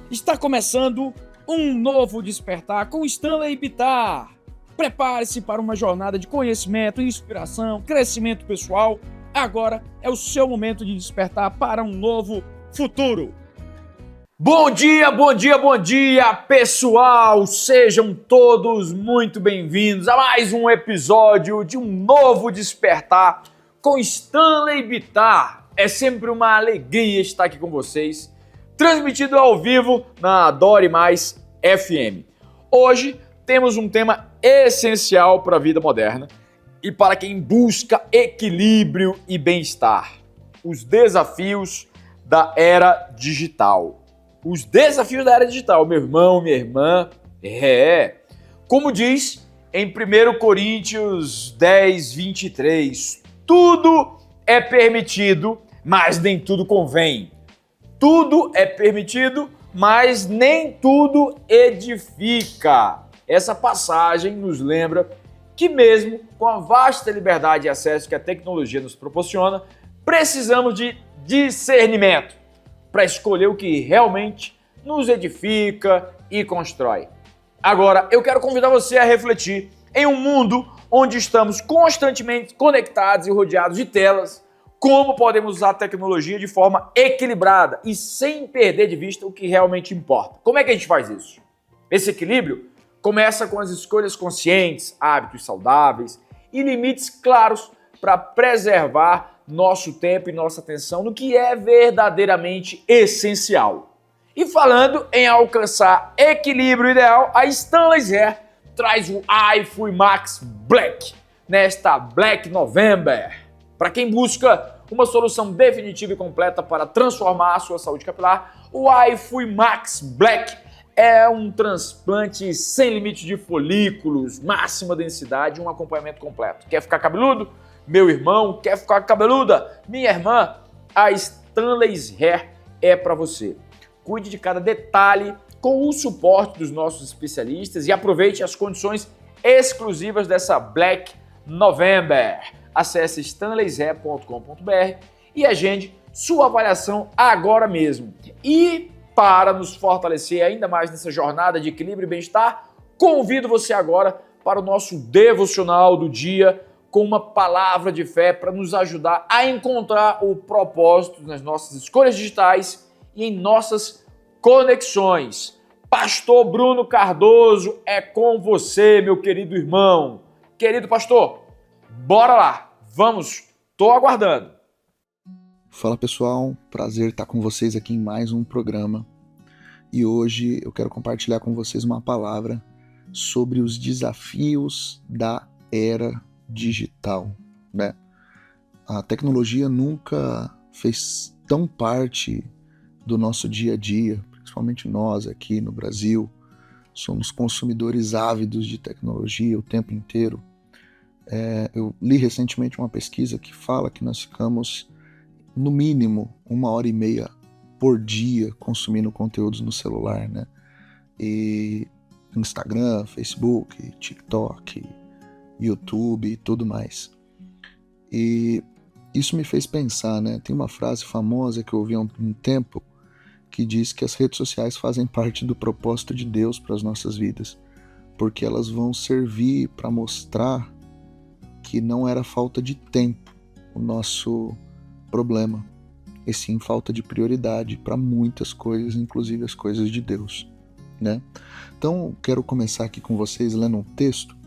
Está começando um novo despertar com Stanley Bittar. Prepare-se para uma jornada de conhecimento, inspiração, crescimento pessoal. Agora é o seu momento de despertar para um novo futuro. Bom dia, bom dia, bom dia, pessoal! Sejam todos muito bem-vindos a mais um episódio de um novo despertar com Stanley Bittar. É sempre uma alegria estar aqui com vocês, transmitido ao vivo na Adore Mais FM. Hoje temos um tema essencial para a vida moderna e para quem busca equilíbrio e bem-estar: os desafios da era digital. Os desafios da era digital, meu irmão, minha irmã, como diz em 1 Coríntios 10, 23, tudo é permitido, mas nem tudo convém. Tudo é permitido, mas nem tudo edifica. Essa passagem nos lembra que mesmo com a vasta liberdade e acesso que a tecnologia nos proporciona, precisamos de discernimento para escolher o que realmente nos edifica e constrói. Agora, eu quero convidar você a refletir em um mundo onde estamos constantemente conectados e rodeados de telas, como podemos usar a tecnologia de forma equilibrada e sem perder de vista o que realmente importa. Como é que a gente faz isso? Esse equilíbrio começa com as escolhas conscientes, hábitos saudáveis e limites claros para preservar nosso tempo e nossa atenção no que é verdadeiramente essencial. E falando em alcançar equilíbrio ideal, a Stanley Hair traz o iFui Max Black nesta Black November. Para quem busca uma solução definitiva e completa para transformar a sua saúde capilar, o iFui Max Black é um transplante sem limite de folículos, máxima densidade e um acompanhamento completo. Quer ficar cabeludo? Meu irmão, quer ficar cabeluda? Minha irmã, a Stanley Hair é para você. Cuide de cada detalhe com o suporte dos nossos especialistas e aproveite as condições exclusivas dessa Black November. Acesse stanleyhair.com.br e agende sua avaliação agora mesmo. E para nos fortalecer ainda mais nessa jornada de equilíbrio e bem-estar, convido você agora para o nosso devocional do dia, com uma palavra de fé para nos ajudar a encontrar o propósito nas nossas escolhas digitais e em nossas conexões. Pastor Bruno Cardoso, é com você, meu querido irmão. Querido pastor, bora lá, vamos, tô aguardando. Fala pessoal, prazer estar com vocês aqui em mais um programa. E hoje eu quero compartilhar com vocês uma palavra sobre os desafios da era digital, né? A tecnologia nunca fez tão parte do nosso dia a dia, principalmente nós aqui no Brasil, somos consumidores ávidos de tecnologia o tempo inteiro. Eu li recentemente uma pesquisa que fala que nós ficamos, no mínimo, 1h30 por dia consumindo conteúdos no celular, né? E Instagram, Facebook, TikTok, YouTube e tudo mais. E isso me fez pensar, né? Tem uma frase famosa que eu ouvi há um tempo que diz que as redes sociais fazem parte do propósito de Deus para as nossas vidas, porque elas vão servir para mostrar que não era falta de tempo o nosso problema, e sim falta de prioridade para muitas coisas, inclusive as coisas de Deus, né? Então, quero começar aqui com vocês lendo um texto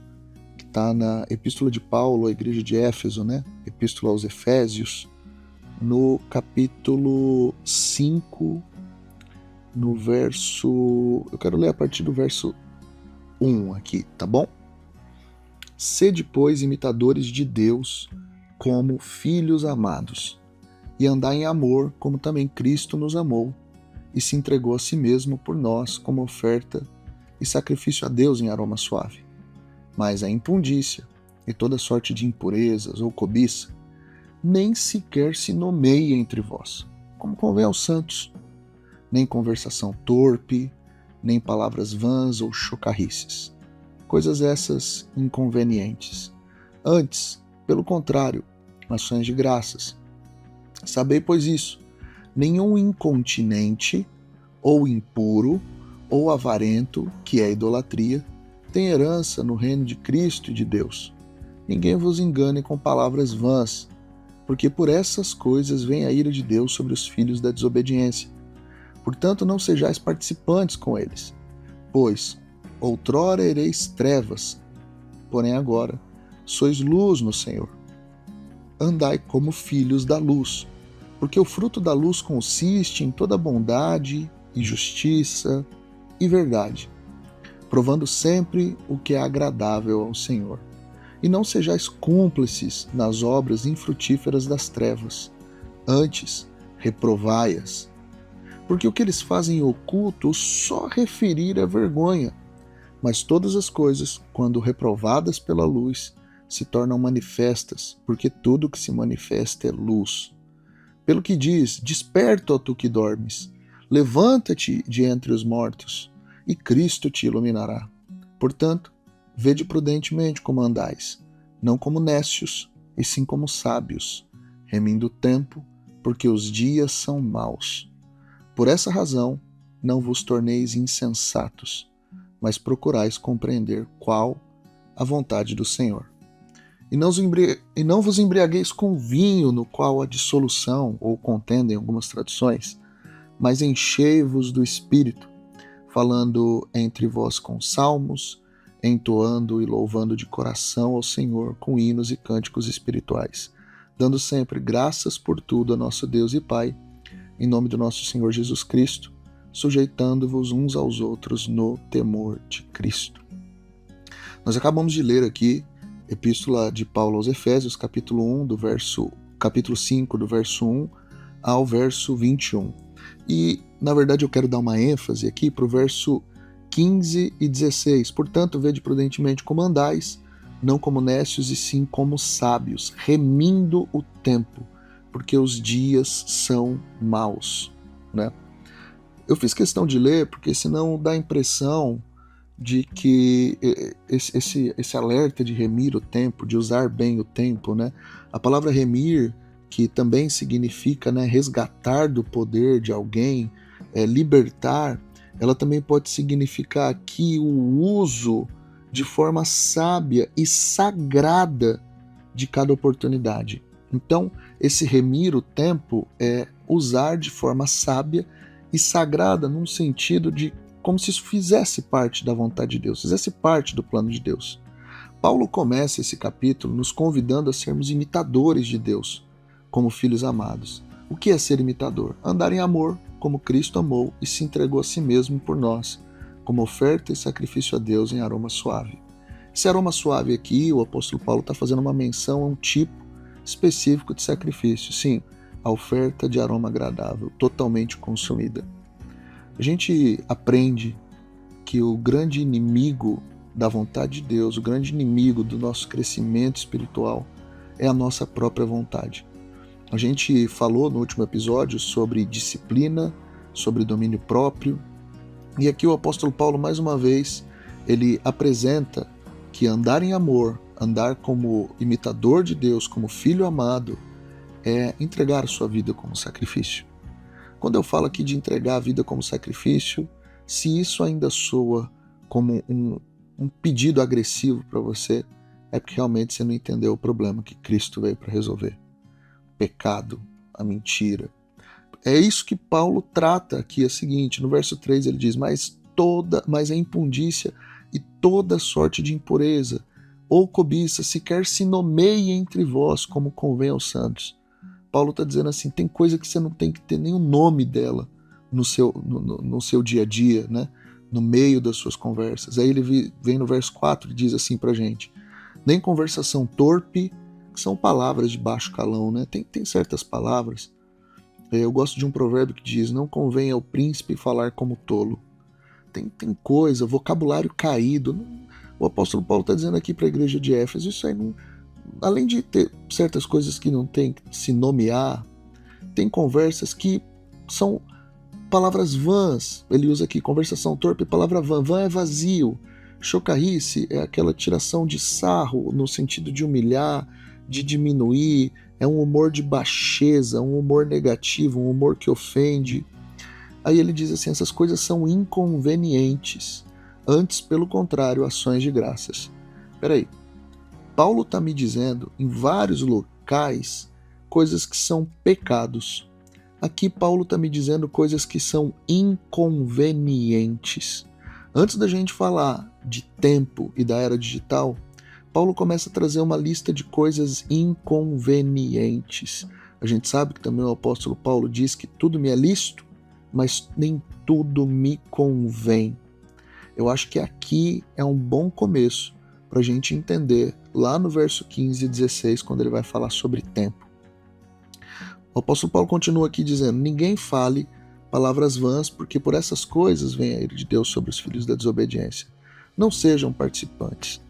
está na Epístola de Paulo à igreja de Éfeso, né? Epístola aos Efésios, no capítulo 5, no verso... Eu quero ler a partir do verso 1 aqui, tá bom? Sede, pois, imitadores de Deus como filhos amados, e andai em amor, como também Cristo nos amou, e se entregou a si mesmo por nós como oferta e sacrifício a Deus em aroma suave. Mas a impundícia e toda sorte de impurezas ou cobiça nem sequer se nomeia entre vós, como convém aos santos, nem conversação torpe, nem palavras vãs ou chocarrices, coisas essas inconvenientes. Antes, pelo contrário, ações de graças. Sabei, pois, isso: nenhum incontinente ou impuro, ou avarento, que é idolatria, tem herança no reino de Cristo e de Deus. Ninguém vos engane com palavras vãs, porque por essas coisas vem a ira de Deus sobre os filhos da desobediência. Portanto, não sejais participantes com eles, pois outrora ereis trevas, porém agora sois luz no Senhor. Andai como filhos da luz, porque o fruto da luz consiste em toda bondade e justiça e verdade, provando sempre o que é agradável ao Senhor. E não sejais cúmplices nas obras infrutíferas das trevas, antes reprovai-as, porque o que eles fazem em oculto só referir é vergonha, mas todas as coisas, quando reprovadas pela luz, se tornam manifestas, porque tudo que se manifesta é luz. Pelo que diz, desperta, ó tu que dormes, levanta-te de entre os mortos, e Cristo te iluminará. Portanto, vede prudentemente como andais, não como nécios, e sim como sábios, remindo o tempo, porque os dias são maus. Por essa razão, não vos torneis insensatos, mas procurais compreender qual a vontade do Senhor. E não vos embriagueis com vinho, no qual há dissolução, ou contenda em algumas traduções, mas enchei-vos do Espírito, falando entre vós com salmos, entoando e louvando de coração ao Senhor com hinos e cânticos espirituais, dando sempre graças por tudo a nosso Deus e Pai, em nome do nosso Senhor Jesus Cristo, sujeitando-vos uns aos outros no temor de Cristo. Nós acabamos de ler aqui Epístola de Paulo aos Efésios, capítulo 5, do verso 1 ao verso 21. E, na verdade, eu quero dar uma ênfase aqui para o verso 15 e 16. Portanto, vede prudentemente como andais, não como nécios, e sim como sábios, remindo o tempo, porque os dias são maus, né? Eu fiz questão de ler, porque senão dá a impressão de que esse alerta de remir o tempo, de usar bem o tempo, né? A palavra remir, que também significa, né, resgatar do poder de alguém, libertar, ela também pode significar aqui o uso de forma sábia e sagrada de cada oportunidade. Então, esse remir o tempo é usar de forma sábia e sagrada, num sentido de como se isso fizesse parte da vontade de Deus, fizesse parte do plano de Deus. Paulo começa esse capítulo nos convidando a sermos imitadores de Deus, como filhos amados. O que é ser imitador? Andar em amor, como Cristo amou e se entregou a si mesmo por nós, como oferta e sacrifício a Deus em aroma suave. Esse aroma suave aqui, o apóstolo Paulo está fazendo uma menção a um tipo específico de sacrifício. Sim, a oferta de aroma agradável, totalmente consumida. A gente aprende que o grande inimigo da vontade de Deus, o grande inimigo do nosso crescimento espiritual é a nossa própria vontade. A gente falou no último episódio sobre disciplina, sobre domínio próprio, e aqui o apóstolo Paulo, mais uma vez, ele apresenta que andar em amor, andar como imitador de Deus, como filho amado, é entregar a sua vida como sacrifício. Quando eu falo aqui de entregar a vida como sacrifício, se isso ainda soa como um pedido agressivo para você, é porque realmente você não entendeu o problema que Cristo veio para resolver. O pecado, a mentira. É isso que Paulo trata aqui, é o seguinte, no verso 3 ele diz, mas a impundícia e toda sorte de impureza, ou cobiça, sequer se nomeie entre vós como convém aos santos. Paulo está dizendo assim, tem coisa que você não tem que ter nem o nome dela no seu dia a dia, né? No meio das suas conversas. Aí ele vem no verso 4 e diz assim pra gente, nem conversação torpe, que são palavras de baixo calão, né? Tem certas palavras. Eu gosto de um provérbio que diz, não convém ao príncipe falar como tolo. Tem coisa, vocabulário caído. O apóstolo Paulo está dizendo aqui para a igreja de Éfeso, isso aí não... Além de ter certas coisas que não tem que se nomear, tem conversas que são palavras vãs. Ele usa aqui conversação torpe, palavra vã. Vã é vazio. Chocarrice é aquela tiração de sarro no sentido de humilhar, de diminuir. É um humor de baixeza, um humor negativo, um humor que ofende. Aí ele diz assim, essas coisas são inconvenientes, antes, pelo contrário, ações de graças. Peraí, Paulo está me dizendo em vários locais coisas que são pecados. Aqui Paulo está me dizendo coisas que são inconvenientes. Antes da gente falar de tempo e da era digital, Paulo começa a trazer uma lista de coisas inconvenientes. A gente sabe que também o apóstolo Paulo diz que tudo me é lícito, mas nem tudo me convém. Eu acho que aqui é um bom começo para a gente entender lá no verso 15 e 16, quando ele vai falar sobre tempo. O apóstolo Paulo continua aqui dizendo, ninguém fale palavras vãs, porque por essas coisas vem a ira de Deus sobre os filhos da desobediência. Não sejam participantes.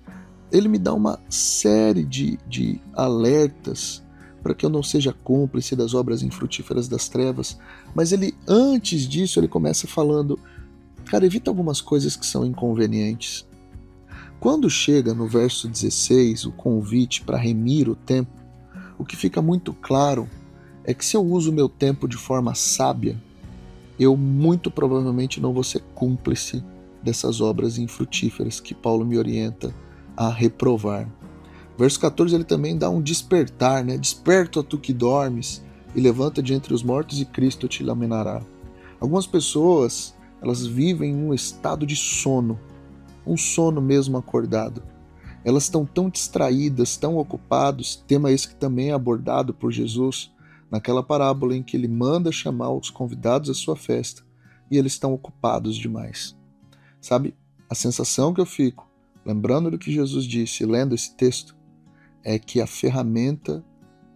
Ele me dá uma série de alertas para que eu não seja cúmplice das obras infrutíferas das trevas, mas ele, antes disso, ele começa falando, cara, evita algumas coisas que são inconvenientes. Quando chega no verso 16, o convite para remir o tempo, o que fica muito claro é que se eu uso o meu tempo de forma sábia, eu muito provavelmente não vou ser cúmplice dessas obras infrutíferas que Paulo me orienta a reprovar. Verso 14 ele também dá um despertar, né? Desperta tu que dormes e levanta de entre os mortos e Cristo te iluminará. Algumas pessoas, elas vivem em um estado de sono, um sono mesmo acordado. Elas estão tão distraídas, tão ocupados, tema esse que também é abordado por Jesus naquela parábola em que ele manda chamar os convidados à sua festa e eles estão ocupados demais. Sabe, a sensação que eu fico, lembrando do que Jesus disse, lendo esse texto, é que a ferramenta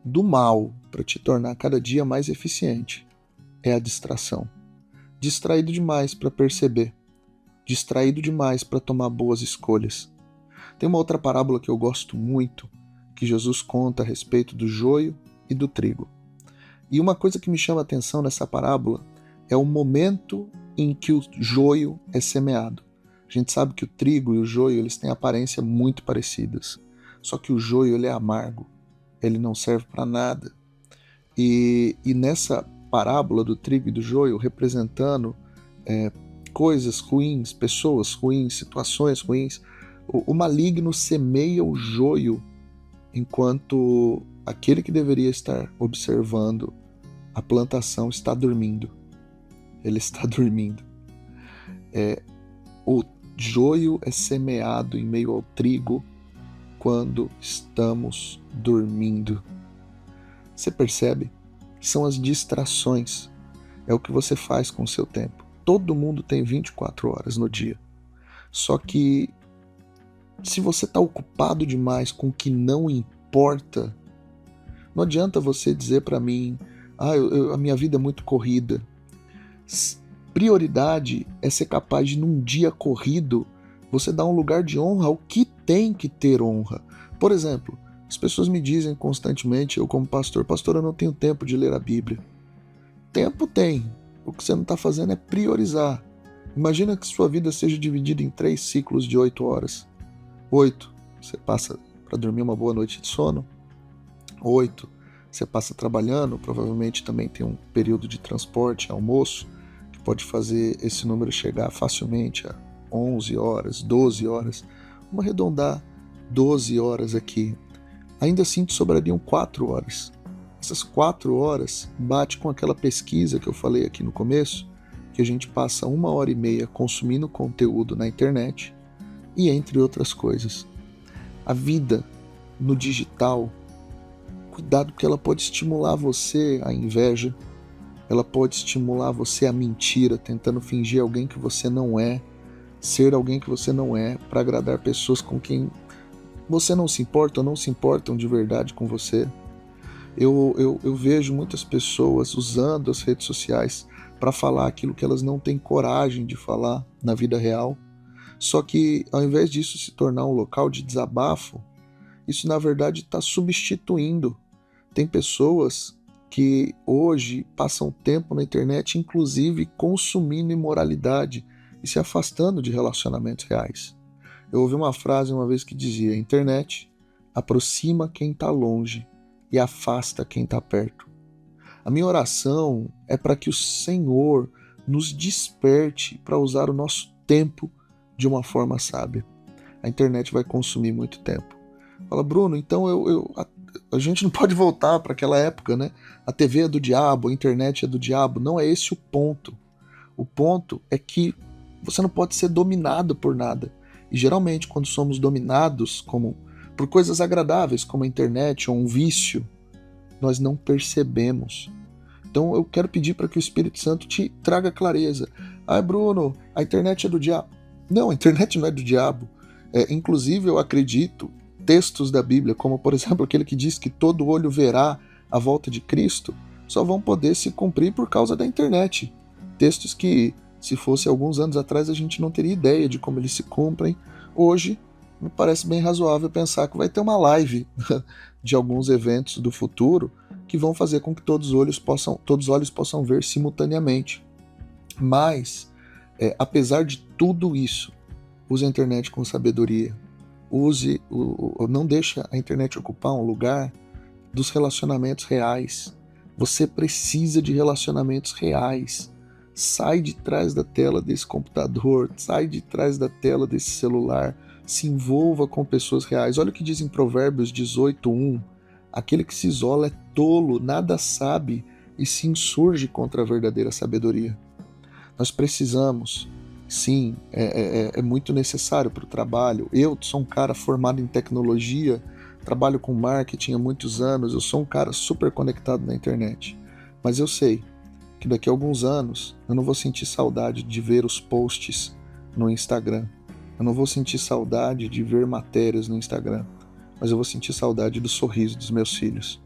do mal para te tornar cada dia mais eficiente é a distração. Distraído demais para perceber, distraído demais para tomar boas escolhas. Tem uma outra parábola que eu gosto muito, que Jesus conta a respeito do joio e do trigo. E uma coisa que me chama a atenção nessa parábola é o momento em que o joio é semeado. A gente sabe que o trigo e o joio eles têm aparência muito parecidas. Só que o joio ele é amargo, ele não serve para nada. E nessa parábola do trigo e do joio, representando coisas ruins, pessoas ruins, situações ruins, o maligno semeia o joio enquanto aquele que deveria estar observando a plantação está dormindo. Ele está dormindo. O joio é semeado em meio ao trigo quando estamos dormindo. Você percebe? São as distrações. É o que você faz com o seu tempo. Todo mundo tem 24 horas no dia. Só que se você está ocupado demais com o que não importa, não adianta você dizer para mim, a minha vida é muito corrida. Prioridade é ser capaz de, num dia corrido, você dar um lugar de honra ao que tem que ter honra. Por exemplo, as pessoas me dizem constantemente, eu como pastor, eu não tenho tempo de ler a Bíblia. Tempo tem. O que você não está fazendo é priorizar. Imagina que sua vida seja dividida em 3 ciclos de 8 horas. 8, você passa para dormir uma boa noite de sono. 8, você passa trabalhando, provavelmente também tem um período de transporte, almoço, que pode fazer esse número chegar facilmente a 11 horas, 12 horas. Vamos arredondar 12 horas aqui. Ainda assim te sobrariam 4 horas. Essas 4 horas bate com aquela pesquisa que eu falei aqui no começo, que a gente passa 1h30 consumindo conteúdo na internet e entre outras coisas. A vida no digital, cuidado porque ela pode estimular você à inveja, ela pode estimular você à mentira, tentando fingir alguém que você não é, ser alguém que você não é, para agradar pessoas com quem você não se importa ou não se importam de verdade com você. Eu vejo muitas pessoas usando as redes sociais para falar aquilo que elas não têm coragem de falar na vida real. Só que ao invés disso se tornar um local de desabafo, isso na verdade está substituindo. Tem pessoas que hoje passam tempo na internet, inclusive consumindo imoralidade e se afastando de relacionamentos reais. Eu ouvi uma frase uma vez que dizia: a internet aproxima quem está longe e afasta quem está perto. A minha oração é para que o Senhor nos desperte para usar o nosso tempo de uma forma sábia. A internet vai consumir muito tempo. Fala, Bruno, então a gente não pode voltar para aquela época, né? A TV é do diabo, a internet é do diabo. Não é esse o ponto. O ponto é que você não pode ser dominado por nada. E geralmente, quando somos dominados por coisas agradáveis, como a internet ou um vício, nós não percebemos. Então eu quero pedir para que o Espírito Santo te traga clareza. Bruno, a internet é do diabo. Não, a internet não é do diabo. Inclusive, eu acredito, textos da Bíblia, como por exemplo aquele que diz que todo olho verá a volta de Cristo, só vão poder se cumprir por causa da internet. Textos que, se fosse alguns anos atrás, a gente não teria ideia de como eles se cumprem. Hoje, me parece bem razoável pensar que vai ter uma live de alguns eventos do futuro que vão fazer com que todos os olhos possam ver simultaneamente. Mas, apesar de tudo isso, use a internet com sabedoria. Não deixe a internet ocupar um lugar dos relacionamentos reais. Você precisa de relacionamentos reais. Sai de trás da tela desse computador, sai de trás da tela desse celular, se envolva com pessoas reais. Olha o que diz em Provérbios 18:1. Aquele que se isola é tolo, nada sabe e se insurge contra a verdadeira sabedoria. Nós precisamos, sim, é muito necessário para o trabalho. Eu sou um cara formado em tecnologia, trabalho com marketing há muitos anos, eu sou um cara super conectado na internet. Mas eu sei que daqui a alguns anos eu não vou sentir saudade de ver os posts no Instagram. Eu não vou sentir saudade de ver matérias no Instagram, mas eu vou sentir saudade do sorriso dos meus filhos.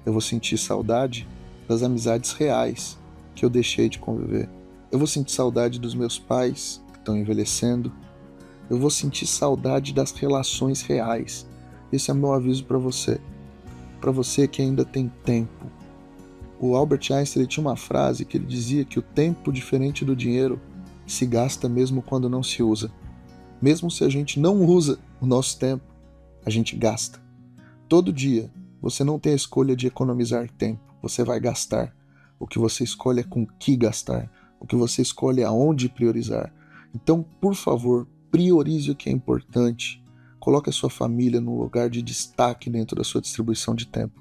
Eu vou sentir saudade das amizades reais que eu deixei de conviver. Eu vou sentir saudade dos meus pais que estão envelhecendo. Eu vou sentir saudade das relações reais. Esse é meu aviso para você que ainda tem tempo. O Albert Einstein tinha uma frase que ele dizia que o tempo, diferente do dinheiro, se gasta mesmo quando não se usa. Mesmo se a gente não usa o nosso tempo, a gente gasta. Todo dia, você não tem a escolha de economizar tempo, você vai gastar. O que você escolhe é com que gastar. O que você escolhe é aonde priorizar. Então, por favor, priorize o que é importante. Coloque a sua família num lugar de destaque dentro da sua distribuição de tempo.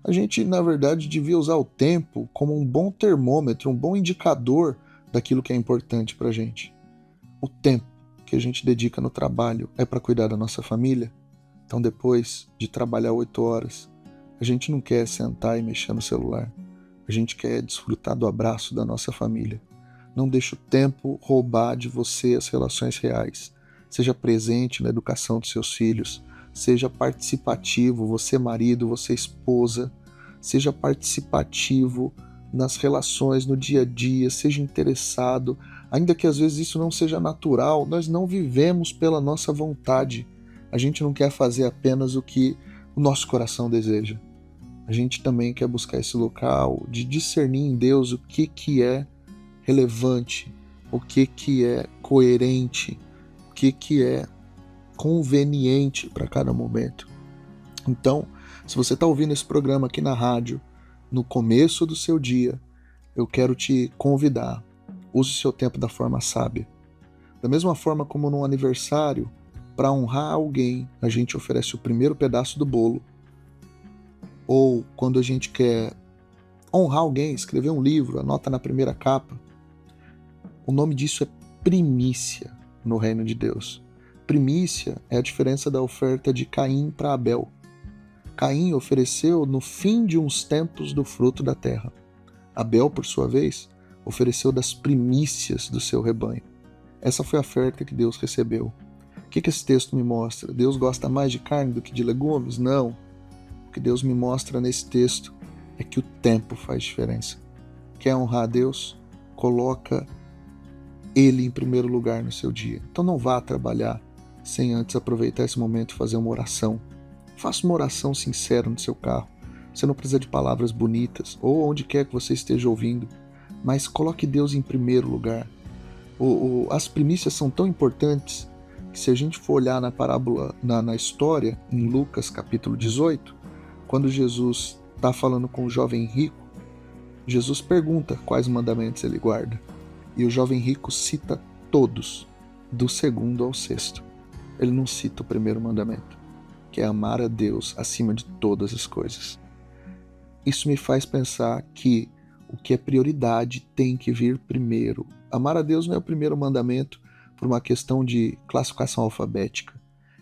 A gente, na verdade, devia usar o tempo como um bom termômetro, um bom indicador daquilo que é importante para a gente. O tempo que a gente dedica no trabalho é para cuidar da nossa família. Então, depois de trabalhar 8 horas, a gente não quer sentar e mexer no celular. A gente quer desfrutar do abraço da nossa família. Não deixe o tempo roubar de você as relações reais. Seja presente na educação dos seus filhos. Seja participativo, você marido, você esposa. Seja participativo nas relações, no dia a dia. Seja interessado. Ainda que às vezes isso não seja natural, nós não vivemos pela nossa vontade. A gente não quer fazer apenas o que o nosso coração deseja. A gente também quer buscar esse local de discernir em Deus o que é relevante, o que é coerente, o que é conveniente para cada momento. Então, se você está ouvindo esse programa aqui na rádio, no começo do seu dia, eu quero te convidar. Use o seu tempo da forma sábia. Da mesma forma como num aniversário, para honrar alguém, a gente oferece o primeiro pedaço do bolo. Ou quando a gente quer honrar alguém, escrever um livro, anota na primeira capa. O nome disso é primícia no reino de Deus. Primícia é a diferença da oferta de Caim para Abel. Caim ofereceu no fim de uns tempos do fruto da terra. Abel, por sua vez, ofereceu das primícias do seu rebanho. Essa foi a oferta que Deus recebeu. O que esse texto me mostra? Deus gosta mais de carne do que de legumes? Não. O que Deus me mostra nesse texto é que o tempo faz diferença. Quer honrar a Deus? Coloca Ele em primeiro lugar no seu dia. Então não vá trabalhar sem antes aproveitar esse momento e fazer uma oração. Faça uma oração sincera no seu carro. Você não precisa de palavras bonitas, ou onde quer que você esteja ouvindo, mas coloque Deus em primeiro lugar. As primícias são tão importantes que, se a gente for olhar na parábola, na história, em Lucas capítulo 18, quando Jesus está falando com o jovem rico, Jesus pergunta quais mandamentos ele guarda. E o jovem rico cita todos, do 2º ao 6º. Ele não cita o 1º mandamento, que é amar a Deus acima de todas as coisas. Isso me faz pensar que o que é prioridade tem que vir primeiro. Amar a Deus não é o 1º mandamento por uma questão de classificação alfabética.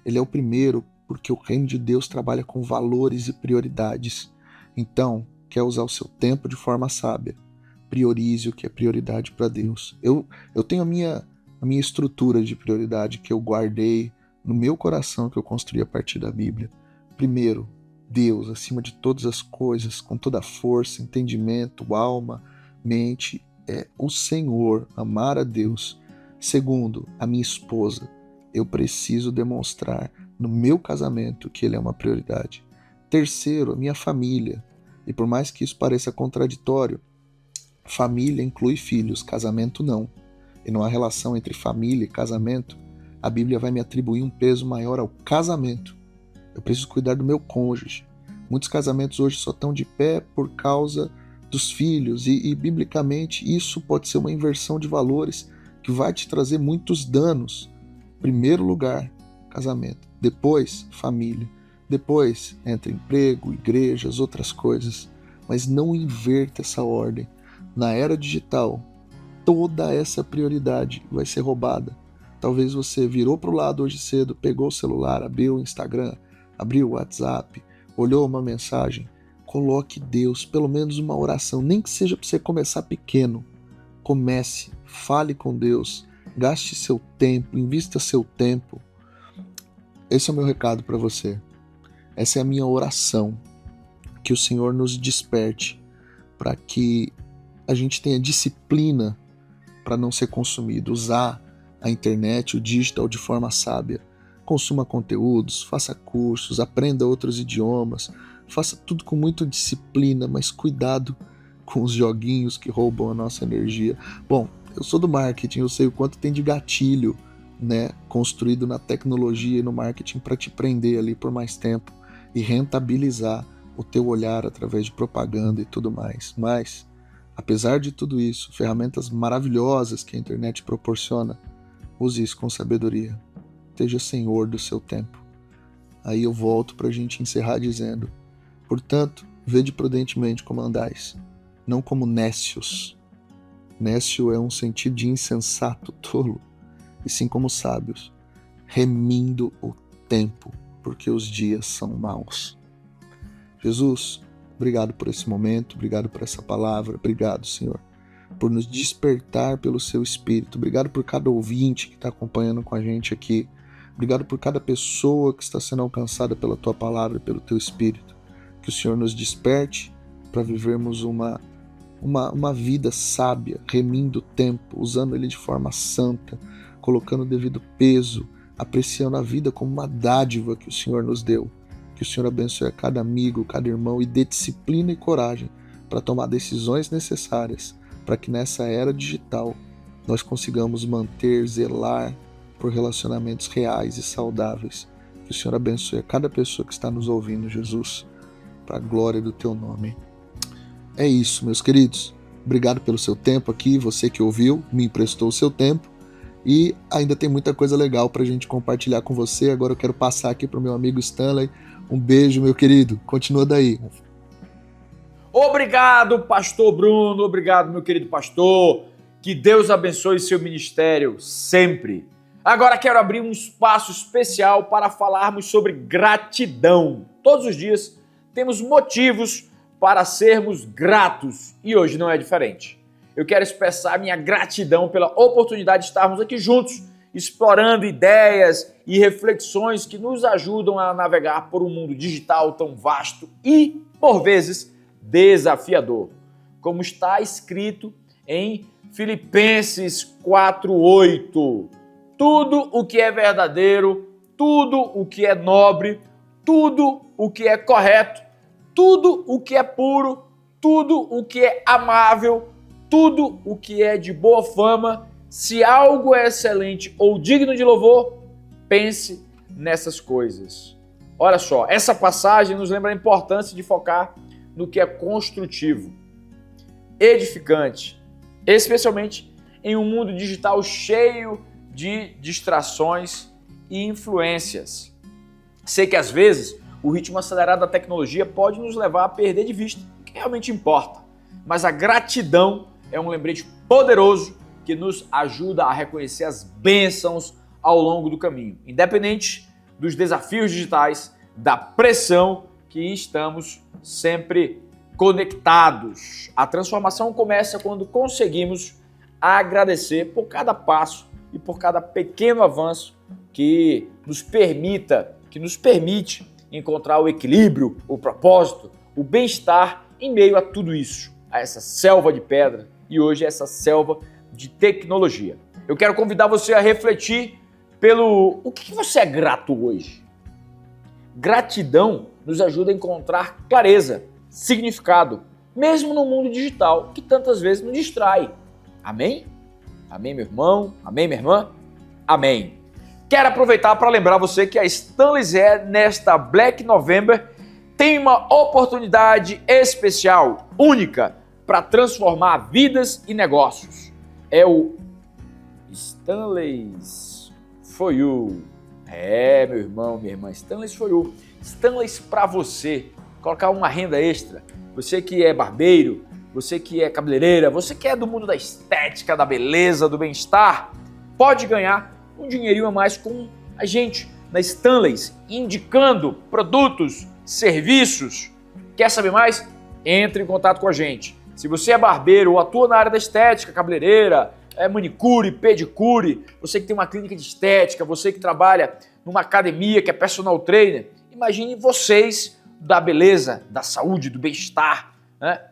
Ele é o primeiro porque o reino de Deus trabalha com valores e prioridades. Então, quer usar o seu tempo de forma sábia, priorize o que é prioridade para Deus. Eu tenho a minha estrutura de prioridade que eu guardei no meu coração, que eu construí a partir da Bíblia. Primeiro, Deus acima de todas as coisas, com toda a força, entendimento, alma, mente, é o Senhor, amar a Deus. Segundo, a minha esposa. Eu preciso demonstrar no meu casamento que ele é uma prioridade. Terceiro, a minha família. E por mais que isso pareça contraditório, família inclui filhos, casamento não. E não há relação entre família e casamento. A Bíblia vai me atribuir um peso maior ao casamento. Eu preciso cuidar do meu cônjuge. Muitos casamentos hoje só estão de pé por causa dos filhos. E biblicamente isso pode ser uma inversão de valores que vai te trazer muitos danos. Primeiro lugar, casamento. Depois, família. Depois, entra emprego, igrejas, outras coisas. Mas não inverta essa ordem. Na era digital, toda essa prioridade vai ser roubada. Talvez você virou para o lado hoje cedo, pegou o celular, abriu o Instagram, abriu o WhatsApp, olhou uma mensagem. Coloque Deus, pelo menos uma oração, nem que seja para você começar pequeno. Comece, fale com Deus, gaste seu tempo, invista seu tempo. Esse é o meu recado para você. Essa é a minha oração, que o Senhor nos desperte para que a gente tenha disciplina para não ser consumido, usar a internet, o digital de forma sábia. Consuma conteúdos, faça cursos, aprenda outros idiomas, faça tudo com muita disciplina, mas cuidado com os joguinhos que roubam a nossa energia. Bom, eu sou do marketing, eu sei o quanto tem de gatilho, né, construído na tecnologia e no marketing para te prender ali por mais tempo e rentabilizar o teu olhar através de propaganda e tudo mais. Mas, apesar de tudo isso, ferramentas maravilhosas que a internet proporciona, use isso com sabedoria. Esteja senhor do seu tempo. Aí eu volto para a gente encerrar dizendo: portanto, vede prudentemente como andais, não como nécios. Nécio é um sentido de insensato, tolo, e sim como sábios, remindo o tempo, porque os dias são maus. Jesus, obrigado por esse momento, obrigado por essa palavra, obrigado, Senhor, por nos despertar pelo seu Espírito, obrigado por cada ouvinte que está acompanhando com a gente aqui, obrigado por cada pessoa que está sendo alcançada pela tua palavra e pelo teu Espírito, que o Senhor nos desperte para vivermos uma vida sábia, remindo o tempo, usando ele de forma santa, colocando o devido peso, apreciando a vida como uma dádiva que o Senhor nos deu. Que o Senhor abençoe a cada amigo, cada irmão e dê disciplina e coragem para tomar decisões necessárias para que nessa era digital nós consigamos manter, zelar por relacionamentos reais e saudáveis. Que o Senhor abençoe a cada pessoa que está nos ouvindo, Jesus, para a glória do teu nome. É isso, meus queridos. Obrigado pelo seu tempo aqui, você que ouviu, me emprestou o seu tempo e ainda tem muita coisa legal para a gente compartilhar com você. Agora eu quero passar aqui para o meu amigo Stanley. Um beijo, meu querido. Continua daí. Obrigado, pastor Bruno. Obrigado, meu querido pastor. Que Deus abençoe seu ministério sempre. Agora quero abrir um espaço especial para falarmos sobre gratidão. Todos os dias temos motivos para sermos gratos e hoje não é diferente. Eu quero expressar minha gratidão pela oportunidade de estarmos aqui juntos, explorando ideias e reflexões que nos ajudam a navegar por um mundo digital tão vasto e, por vezes, desafiador. Como está escrito em Filipenses 4:8. Tudo o que é verdadeiro, tudo o que é nobre, tudo o que é correto, tudo o que é puro, tudo o que é amável, tudo o que é de boa fama, se algo é excelente ou digno de louvor, pense nessas coisas. Olha só, essa passagem nos lembra a importância de focar no que é construtivo, edificante, especialmente em um mundo digital cheio de distrações e influências. Sei que às vezes o ritmo acelerado da tecnologia pode nos levar a perder de vista o que realmente importa, mas a gratidão é um lembrete poderoso que nos ajuda a reconhecer as bênçãos ao longo do caminho, independente dos desafios digitais, da pressão que estamos sempre conectados. A transformação começa quando conseguimos agradecer por cada passo e por cada pequeno avanço que nos permite encontrar o equilíbrio, o propósito, o bem-estar em meio a tudo isso, a essa selva de pedra e hoje essa selva de tecnologia. Eu quero convidar você a refletir pelo o que você é grato hoje. Gratidão nos ajuda a encontrar clareza, significado, mesmo no mundo digital que tantas vezes nos distrai. Amém? Amém, meu irmão? Amém, minha irmã? Amém. Quero aproveitar para lembrar você que a Stanley's Hair, nesta Black November, tem uma oportunidade especial, única, para transformar vidas e negócios. É o Stanley's For You. Meu irmão, minha irmã, Stanley's For You. Stanley's para você. Colocar uma renda extra. Você que é barbeiro, você que é cabeleireira, você que é do mundo da estética, da beleza, do bem-estar, pode ganhar um dinheirinho a mais com a gente na Stanley's, indicando produtos, serviços. Quer saber mais? Entre em contato com a gente. Se você é barbeiro ou atua na área da estética, cabeleireira, manicure, pedicure, você que tem uma clínica de estética, você que trabalha numa academia, que é personal trainer, imagine vocês da beleza, da saúde, do bem-estar,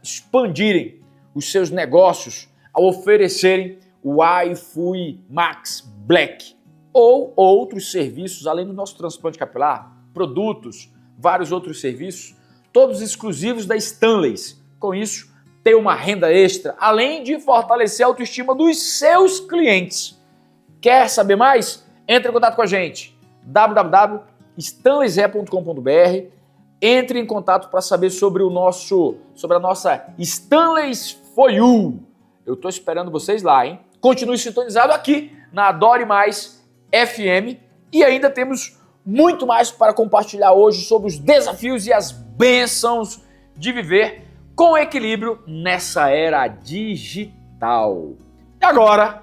expandirem os seus negócios ao oferecerem o iFui Max Black ou outros serviços, além do nosso transplante capilar, produtos, vários outros serviços, todos exclusivos da Stanley's. Com isso, ter uma renda extra, além de fortalecer a autoestima dos seus clientes. Quer saber mais? Entre em contato com a gente, www.stanleyshair.com.br. Entre em contato para saber sobre a nossa Stanley's For You. Eu estou esperando vocês lá, hein? Continue sintonizado aqui na Adore Mais FM e ainda temos muito mais para compartilhar hoje sobre os desafios e as bênçãos de viver com equilíbrio nessa era digital. E agora,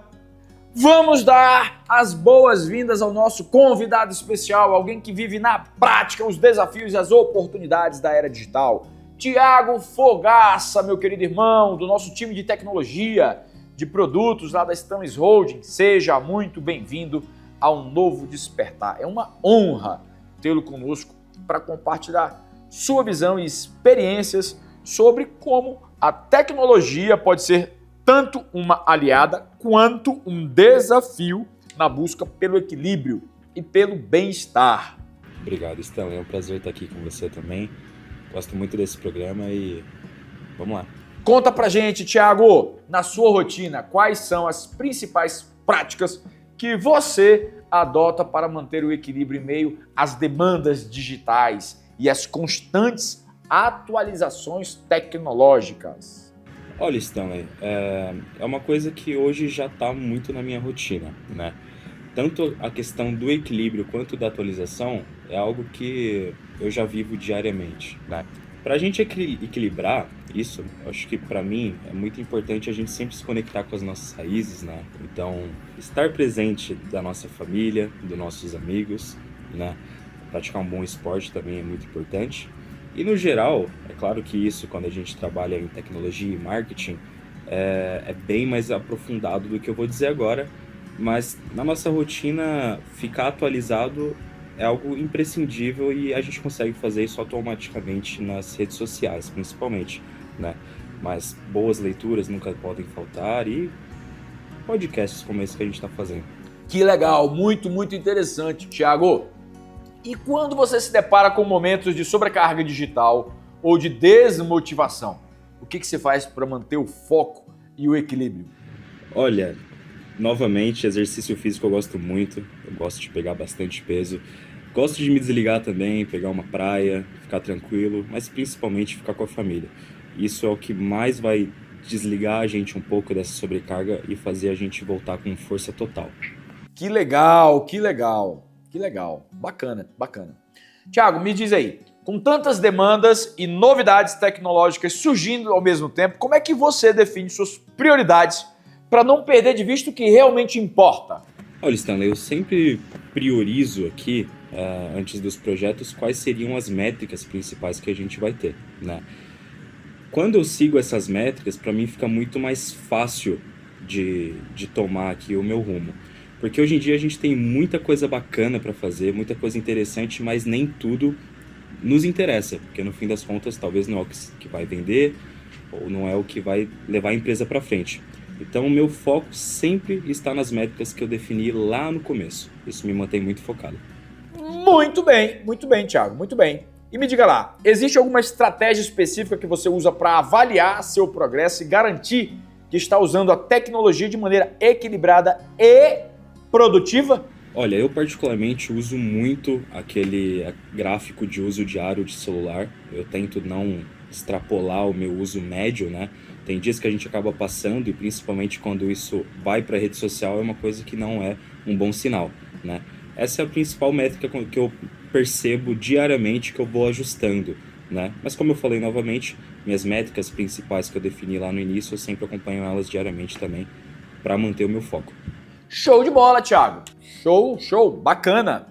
vamos dar as boas-vindas ao nosso convidado especial, alguém que vive na prática os desafios e as oportunidades da era digital. Tiago Fogaça, meu querido irmão, do nosso time de tecnologia, de produtos lá da Stanley's Holding. Seja muito bem-vindo ao Novo Despertar. É uma honra tê-lo conosco para compartilhar sua visão e experiências sobre como a tecnologia pode ser tanto uma aliada quanto um desafio na busca pelo equilíbrio e pelo bem-estar. Obrigado, Stanley. É um prazer estar aqui com você também. Gosto muito desse programa e vamos lá. Conta pra gente, Tiago, na sua rotina, quais são as principais práticas que você adota para manter o equilíbrio em meio às demandas digitais e às constantes atualizações tecnológicas? Olha, Stanley, é uma coisa que hoje já está muito na minha rotina, né? Tanto a questão do equilíbrio quanto da atualização é algo que eu já vivo diariamente, né? Para a gente equilibrar isso, eu acho que para mim é muito importante a gente sempre se conectar com as nossas raízes, né? Então, estar presente da nossa família, dos nossos amigos, né? Praticar um bom esporte também é muito importante. E no geral, é claro que isso, quando a gente trabalha em tecnologia e marketing, é bem mais aprofundado do que eu vou dizer agora, mas na nossa rotina, ficar atualizado é algo imprescindível e a gente consegue fazer isso automaticamente nas redes sociais, principalmente, né? Mas boas leituras nunca podem faltar e podcasts como esse que a gente está fazendo. Que legal, muito, muito interessante, Tiago. E quando você se depara com momentos de sobrecarga digital ou de desmotivação, o que você faz para manter o foco e o equilíbrio? Olha, novamente, exercício físico eu gosto muito, eu gosto de pegar bastante peso, gosto de me desligar também, pegar uma praia, ficar tranquilo, mas principalmente ficar com a família. Isso é o que mais vai desligar a gente um pouco dessa sobrecarga e fazer a gente voltar com força total. Que legal, que legal, que legal. Bacana, bacana. Thiago, me diz aí, com tantas demandas e novidades tecnológicas surgindo ao mesmo tempo, como é que você define suas prioridades para não perder de vista o que realmente importa? Olha, Stanley, eu sempre priorizo aqui, antes dos projetos, quais seriam as métricas principais que a gente vai ter, né? Quando eu sigo essas métricas, para mim fica muito mais fácil de tomar aqui o meu rumo. Porque hoje em dia a gente tem muita coisa bacana para fazer, muita coisa interessante, mas nem tudo nos interessa. Porque no fim das contas, talvez não é o que vai vender ou não é o que vai levar a empresa para frente. Então o meu foco sempre está nas métricas que eu defini lá no começo. Isso me mantém muito focado. Muito bem, Thiago, muito bem. E me diga lá, existe alguma estratégia específica que você usa para avaliar seu progresso e garantir que está usando a tecnologia de maneira equilibrada e produtiva? Olha, eu particularmente uso muito aquele gráfico de uso diário de celular. Eu tento não extrapolar o meu uso médio, né? Tem dias que a gente acaba passando e principalmente quando isso vai para a rede social é uma coisa que não é um bom sinal, né? Essa é a principal métrica que eu percebo diariamente que eu vou ajustando, né? Mas como eu falei novamente, minhas métricas principais que eu defini lá no início, eu sempre acompanho elas diariamente também para manter o meu foco. Show de bola, Thiago. Show, bacana.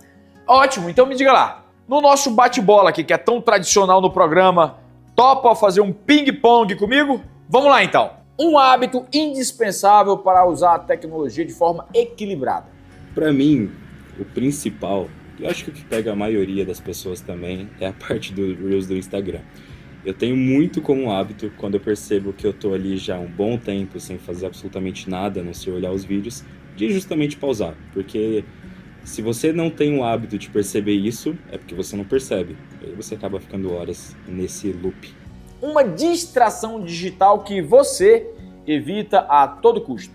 Ótimo, então me diga lá, no nosso bate-bola aqui, que é tão tradicional no programa, topa fazer um ping-pong comigo? Vamos lá então. Um hábito indispensável para usar a tecnologia de forma equilibrada. Para mim, o principal, eu acho que o que pega a maioria das pessoas também, é a parte do Reels do Instagram. Eu tenho muito como hábito, quando eu percebo que eu tô ali já há um bom tempo sem fazer absolutamente nada, a não ser olhar os vídeos, de justamente pausar. Porque se você não tem o hábito de perceber isso, é porque você não percebe. Aí você acaba ficando horas nesse loop. Uma distração digital que você evita a todo custo.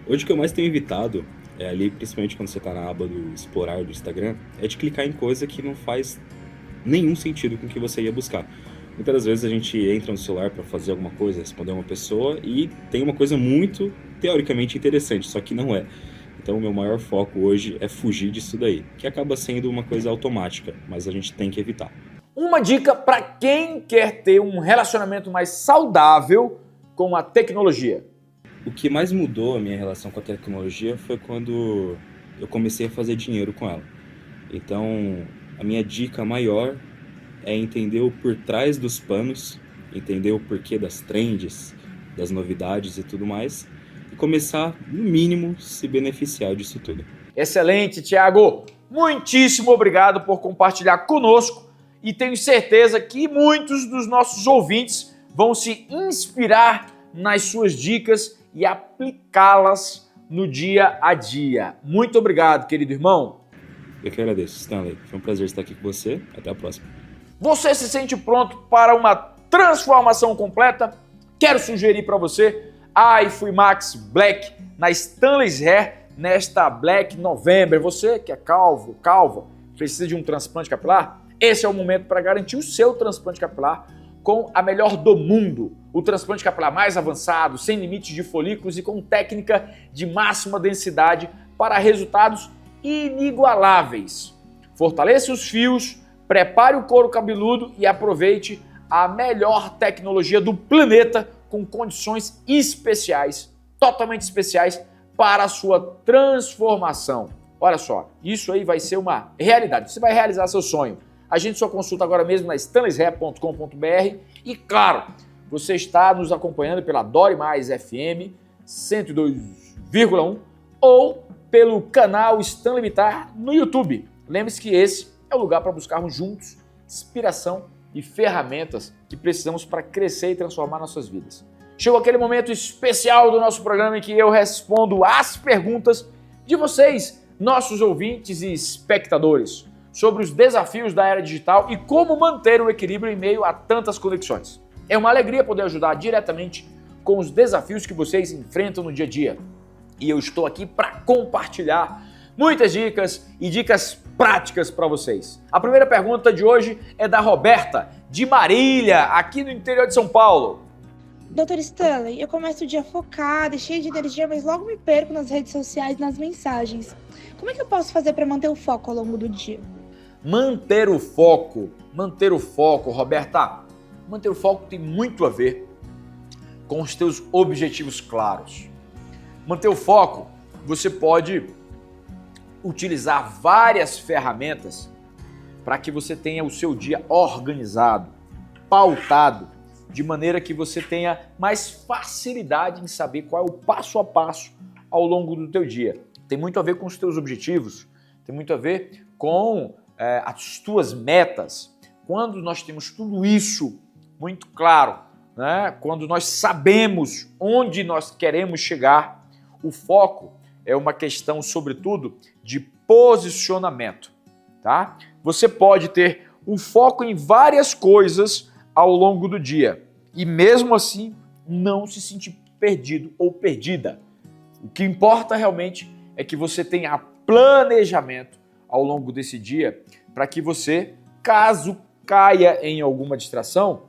Hoje o que eu mais tenho evitado, ali, principalmente quando você está na aba do explorar do Instagram, é de clicar em coisa que não faz nenhum sentido com o que você ia buscar. Muitas das vezes a gente entra no celular para fazer alguma coisa, responder uma pessoa e tem uma coisa muito teoricamente interessante, só que não é. Então o meu maior foco hoje é fugir disso daí, que acaba sendo uma coisa automática, mas a gente tem que evitar. Uma dica para quem quer ter um relacionamento mais saudável com a tecnologia. O que mais mudou a minha relação com a tecnologia foi quando eu comecei a fazer dinheiro com ela. Então, a minha dica maior é entender o por trás dos panos, entender o porquê das trends, das novidades e tudo mais, e começar, no mínimo, se beneficiar disso tudo. Excelente, Thiago! Muitíssimo obrigado por compartilhar conosco e tenho certeza que muitos dos nossos ouvintes vão se inspirar nas suas dicas e aplicá-las no dia a dia. Muito obrigado, querido irmão. Eu que agradeço, Stanley. Foi um prazer estar aqui com você. Até a próxima. Você se sente pronto para uma transformação completa? Quero sugerir para você a iFui Max Black na Stanley's Hair nesta Black November. Você que é calvo, calva, precisa de um transplante capilar? Esse é o momento para garantir o seu transplante capilar com a melhor do mundo. O transplante capilar mais avançado, sem limites de folículos e com técnica de máxima densidade para resultados inigualáveis. Fortaleça os fios, prepare o couro cabeludo e aproveite a melhor tecnologia do planeta com condições especiais, totalmente especiais para a sua transformação. Olha só, isso aí vai ser uma realidade. Você vai realizar seu sonho. Agende sua consulta agora mesmo na stanleyshair.com.br e, claro, você está nos acompanhando pela Dore Mais FM 102,1 ou pelo canal Stanley Bittar no YouTube. Lembre-se que esse é o lugar para buscarmos juntos inspiração e ferramentas que precisamos para crescer e transformar nossas vidas. Chegou aquele momento especial do nosso programa em que eu respondo às perguntas de vocês, nossos ouvintes e espectadores, sobre os desafios da era digital e como manter o equilíbrio em meio a tantas conexões. É uma alegria poder ajudar diretamente com os desafios que vocês enfrentam no dia a dia. E eu estou aqui para compartilhar muitas dicas e dicas práticas para vocês. A primeira pergunta de hoje é da Roberta, de Marília, aqui no interior de São Paulo. Doutor Stanley, eu começo o dia focada e cheia de energia, mas logo me perco nas redes sociais e nas mensagens. Como é que eu posso fazer para manter o foco ao longo do dia? Manter o foco, Roberta, manter o foco tem muito a ver com os teus objetivos claros. Manter o foco, você pode utilizar várias ferramentas para que você tenha o seu dia organizado, pautado, de maneira que você tenha mais facilidade em saber qual é o passo a passo ao longo do teu dia. Tem muito a ver com os teus objetivos, tem muito a ver com as tuas metas. Quando nós temos tudo isso muito claro, né? Quando nós sabemos onde nós queremos chegar, o foco é uma questão, sobretudo, de posicionamento, tá? Você pode ter um foco em várias coisas ao longo do dia e mesmo assim não se sentir perdido ou perdida. O que importa realmente é que você tenha planejamento ao longo desse dia para que você, caso caia em alguma distração,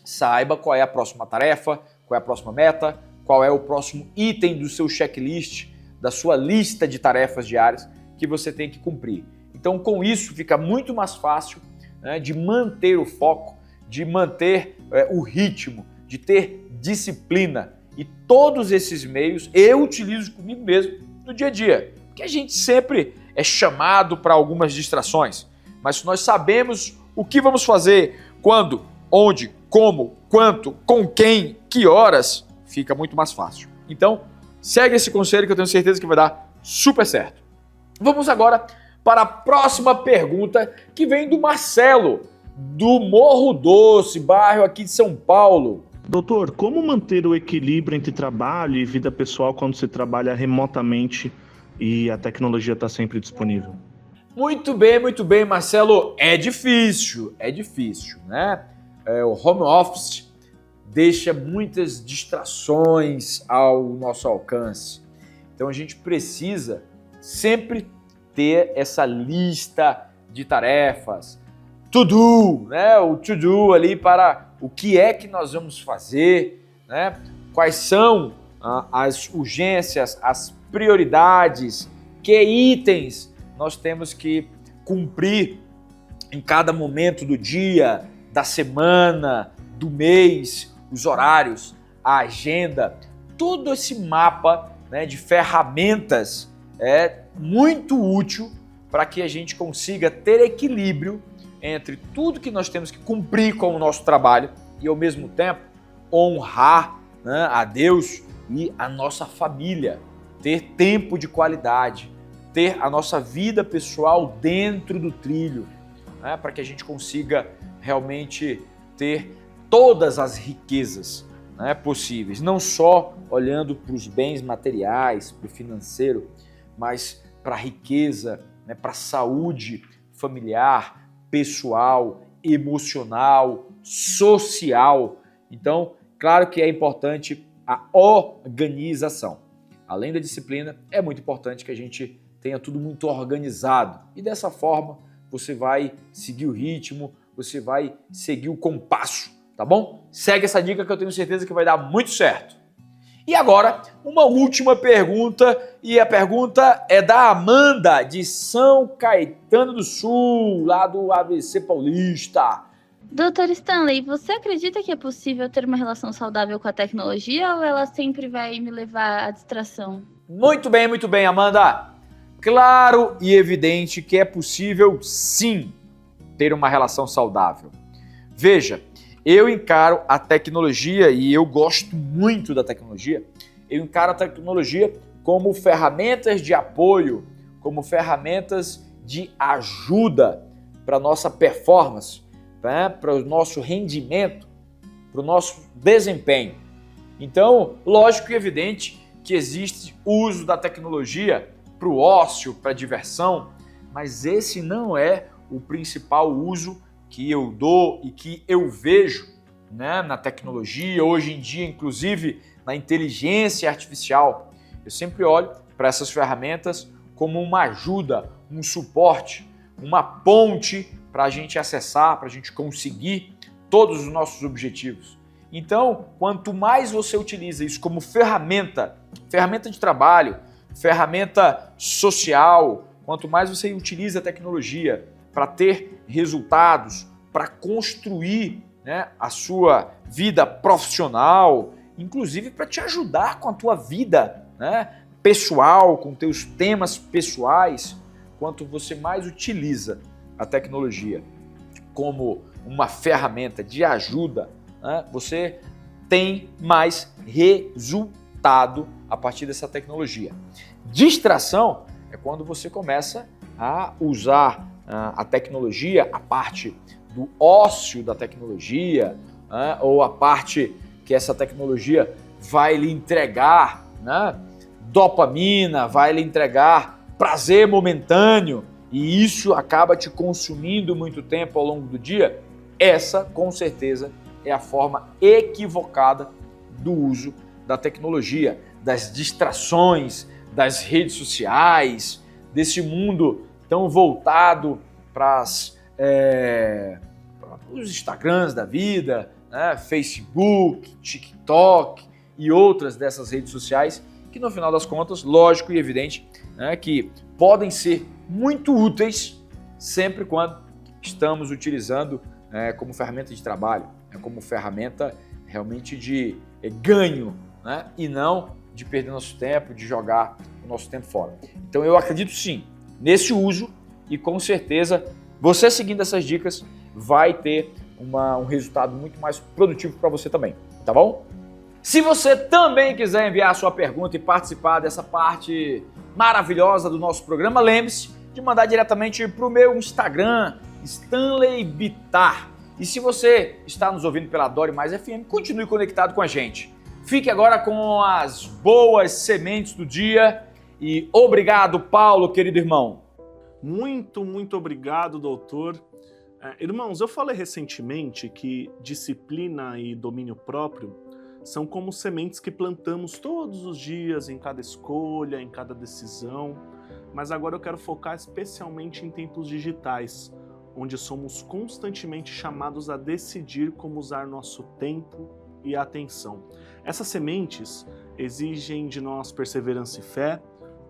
saiba qual é a próxima tarefa, qual é a próxima meta, qual é o próximo item do seu checklist, da sua lista de tarefas diárias que você tem que cumprir. Então, com isso, fica muito mais fácil, né, de manter o foco, de manter o ritmo, de ter disciplina. E todos esses meios eu utilizo comigo mesmo no dia a dia, porque a gente sempre é chamado para algumas distrações, mas se nós sabemos o que vamos fazer, quando, onde, como, quanto, com quem, que horas, fica muito mais fácil. Então, segue esse conselho que eu tenho certeza que vai dar super certo. Vamos agora para a próxima pergunta, que vem do Marcelo, do Morro Doce, bairro aqui de São Paulo. Doutor, como manter o equilíbrio entre trabalho e vida pessoal quando se trabalha remotamente e a tecnologia está sempre disponível? Muito bem, Marcelo. É difícil, né? O home office deixa muitas distrações ao nosso alcance. Então a gente precisa sempre ter essa lista de tarefas, to-do, né? O to-do ali para o que é que nós vamos fazer, né? Quais são as urgências, as prioridades, que itens nós temos que cumprir em cada momento do dia, da semana, do mês, os horários, a agenda, todo esse mapa, né, de ferramentas é muito útil para que a gente consiga ter equilíbrio entre tudo que nós temos que cumprir com o nosso trabalho e, ao mesmo tempo, honrar, né, a Deus e a nossa família, ter tempo de qualidade, ter a nossa vida pessoal dentro do trilho, né, para que a gente consiga realmente ter todas as riquezas, né, possíveis, não só olhando para os bens materiais, para o financeiro, mas para a riqueza, né, para a saúde familiar, pessoal, emocional, social. Então, claro que é importante a organização. Além da disciplina, é muito importante que a gente tenha tudo muito organizado. E dessa forma, você vai seguir o ritmo, você vai seguir o compasso, tá bom? Segue essa dica que eu tenho certeza que vai dar muito certo. E agora, uma última pergunta, e a pergunta é da Amanda, de São Caetano do Sul, lá do ABC Paulista. Doutor Stanley, você acredita que é possível ter uma relação saudável com a tecnologia ou ela sempre vai me levar à distração? Muito bem, Amanda. Claro e evidente que é possível, sim, ter uma relação saudável. Veja, eu encaro a tecnologia, e eu gosto muito da tecnologia, eu encaro a tecnologia como ferramentas de apoio, como ferramentas de ajuda para a nossa performance, né? Para o nosso rendimento, para o nosso desempenho. Então, lógico e evidente que existe o uso da tecnologia para o ócio, para a diversão, mas esse não é o principal uso que eu dou e que eu vejo, né, na tecnologia, hoje em dia, inclusive na inteligência artificial. Eu sempre olho para essas ferramentas como uma ajuda, um suporte, uma ponte para a gente acessar, para a gente conseguir todos os nossos objetivos. Então, quanto mais você utiliza isso como ferramenta de trabalho, ferramenta social, quanto mais você utiliza a tecnologia para ter resultados, para construir, né, a sua vida profissional, inclusive para te ajudar com a tua vida, né, pessoal, com teus temas pessoais, quanto você mais utiliza a tecnologia como uma ferramenta de ajuda, né, você tem mais resultado a partir dessa tecnologia. Distração é quando você começa a usar a tecnologia, a parte do ócio da tecnologia, né, ou a parte que essa tecnologia vai lhe entregar, né, dopamina, vai lhe entregar prazer momentâneo, e isso acaba te consumindo muito tempo ao longo do dia. Essa, com certeza, é a forma equivocada do uso da tecnologia, das distrações, das redes sociais, desse mundo tão voltado para os Instagrams da vida, né? Facebook, TikTok e outras dessas redes sociais que, no final das contas, lógico e evidente, né, que podem ser muito úteis sempre quando estamos utilizando como ferramenta de trabalho, como ferramenta realmente de ganho, né, e não de perder nosso tempo, de jogar o nosso tempo fora. Então eu acredito sim nesse uso e com certeza você seguindo essas dicas vai ter um resultado muito mais produtivo para você também, tá bom? Se você também quiser enviar a sua pergunta e participar dessa parte maravilhosa do nosso programa, lembre-se de mandar diretamente para o meu Instagram, Stanley Bittar. E se você está nos ouvindo pela Dore Mais FM, continue conectado com a gente. Fique agora com as boas sementes do dia e obrigado, Paulo, querido irmão. Muito obrigado, doutor. Irmãos, eu falei recentemente que disciplina e domínio próprio são como sementes que plantamos todos os dias, em cada escolha, em cada decisão. Mas agora eu quero focar especialmente em tempos digitais, onde somos constantemente chamados a decidir como usar nosso tempo e atenção. Essas sementes exigem de nós perseverança e fé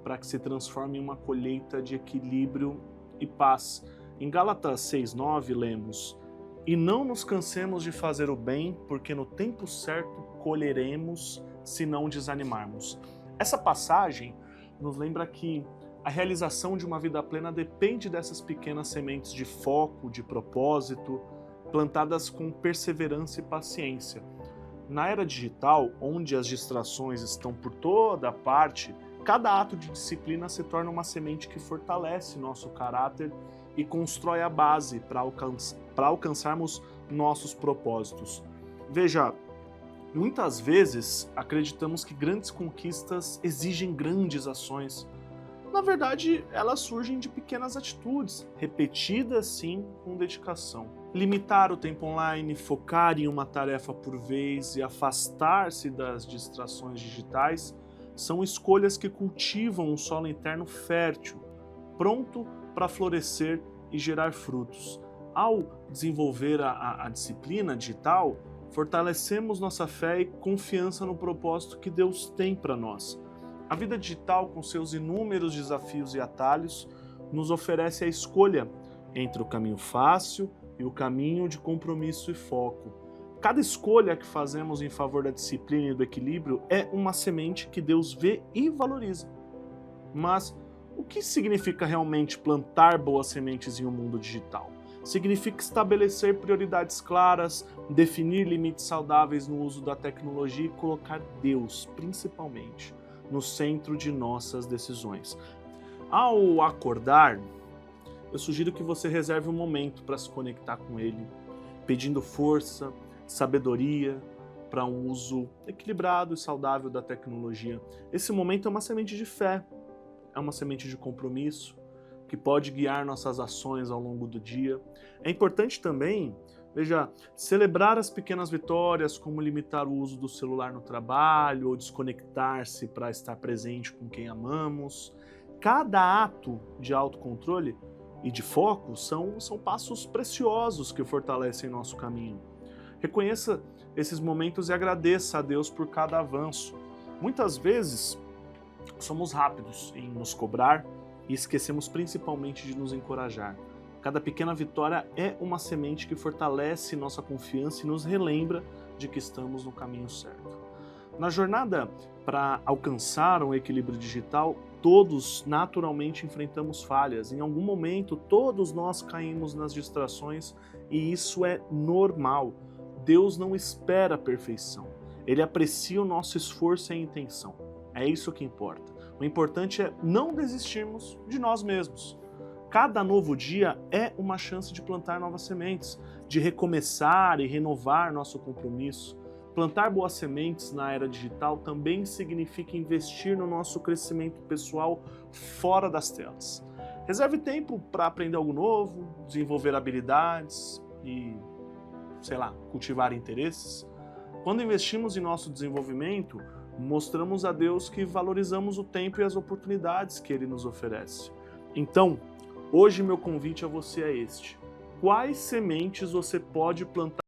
para que se transforme em uma colheita de equilíbrio e paz. Em Gálatas 6:9 lemos: "E não nos cansemos de fazer o bem, porque no tempo certo colheremos se não desanimarmos." Essa passagem nos lembra que a realização de uma vida plena depende dessas pequenas sementes de foco, de propósito, plantadas com perseverança e paciência. Na era digital, onde as distrações estão por toda parte, cada ato de disciplina se torna uma semente que fortalece nosso caráter e constrói a base para alcançarmos nossos propósitos. Veja, muitas vezes acreditamos que grandes conquistas exigem grandes ações. Na verdade, elas surgem de pequenas atitudes, repetidas sim, com dedicação. Limitar o tempo online, focar em uma tarefa por vez e afastar-se das distrações digitais são escolhas que cultivam um solo interno fértil, pronto para florescer e gerar frutos. Ao desenvolver a disciplina digital, fortalecemos nossa fé e confiança no propósito que Deus tem para nós. A vida digital, com seus inúmeros desafios e atalhos, nos oferece a escolha entre o caminho fácil e o caminho de compromisso e foco. Cada escolha que fazemos em favor da disciplina e do equilíbrio é uma semente que Deus vê e valoriza. Mas o que significa realmente plantar boas sementes em um mundo digital? Significa estabelecer prioridades claras, definir limites saudáveis no uso da tecnologia e colocar Deus, principalmente, no centro de nossas decisões. Ao acordar, eu sugiro que você reserve um momento para se conectar com Ele, pedindo força, sabedoria para um uso equilibrado e saudável da tecnologia. Esse momento é uma semente de fé, é uma semente de compromisso, que pode guiar nossas ações ao longo do dia. É importante também, veja, celebrar as pequenas vitórias, como limitar o uso do celular no trabalho ou desconectar-se para estar presente com quem amamos. Cada ato de autocontrole e de foco são passos preciosos que fortalecem nosso caminho. Reconheça esses momentos e agradeça a Deus por cada avanço. Muitas vezes somos rápidos em nos cobrar e esquecemos principalmente de nos encorajar. Cada pequena vitória é uma semente que fortalece nossa confiança e nos relembra de que estamos no caminho certo. Na jornada para alcançar um equilíbrio digital, todos naturalmente enfrentamos falhas. Em algum momento, todos nós caímos nas distrações e isso é normal. Deus não espera a perfeição. Ele aprecia o nosso esforço e intenção. É isso que importa. O importante é não desistirmos de nós mesmos. Cada novo dia é uma chance de plantar novas sementes, de recomeçar e renovar nosso compromisso. Plantar boas sementes na era digital também significa investir no nosso crescimento pessoal fora das telas. Reserve tempo para aprender algo novo, desenvolver habilidades e, cultivar interesses. Quando investimos em nosso desenvolvimento, mostramos a Deus que valorizamos o tempo e as oportunidades que Ele nos oferece. Então, hoje meu convite a você é este: quais sementes você pode plantar